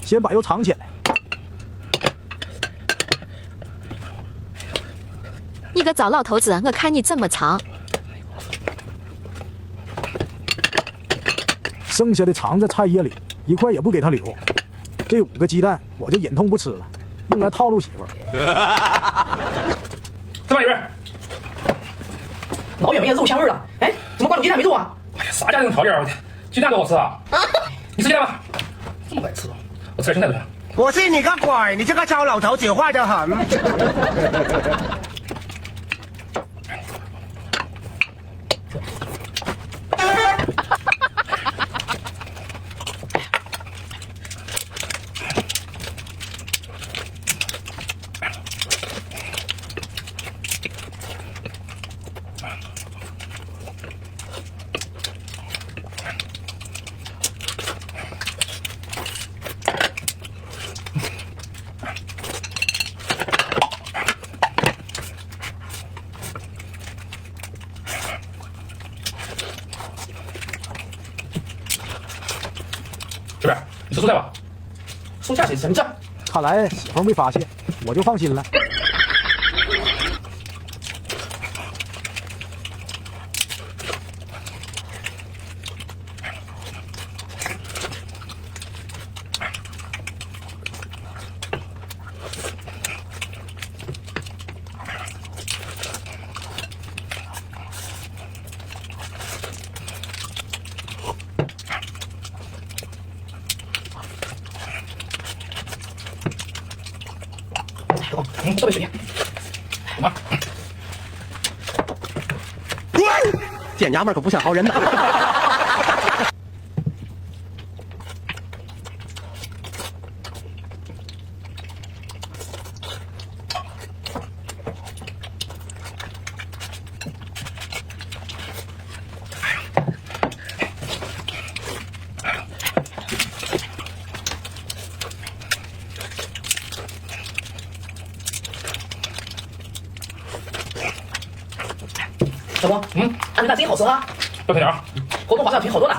先把油藏起来。你个糟老头子，我看你怎么藏。剩下的藏在菜叶里，一块也不给他留。这5个鸡蛋我就忍痛不吃了，用来套路媳妇儿。这玩意儿，老远没有肉香味了。哎，怎么挂煮鸡蛋没肉啊？哎呀，啥家庭条件啊！鸡蛋多好吃啊！你吃鸡蛋吗？这么爱吃，我吃点生菜就行。我信你个鬼！你这个糟老头子坏得很。这边，你吃蔬菜吧。蔬菜谁吃？你吃。看来媳妇儿没发现，我就放心了。这杯水。妈，贱娘们儿可不像好人呐。小光，鹌鹑蛋真好吃哈！多添点啊！活动划算品好多呢。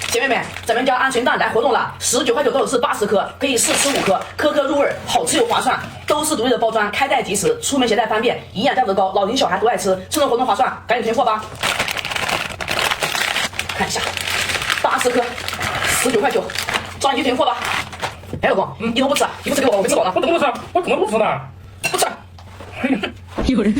姐妹们，咱们家鹌鹑蛋来活动了，19块9到是80颗，可以试吃5颗，颗颗入味，好吃又划算，都是独立的包装，开袋即食，出门携带方便，营养价值高，老人小孩都爱吃，趁着活动划算，赶紧囤货吧！看一下，80颗，19块9，抓紧去囤货吧！哎，老公，你怎么不吃？你不吃给我，我没吃饱呢。我怎么不吃？我怎么不吃呢？不吃。有人。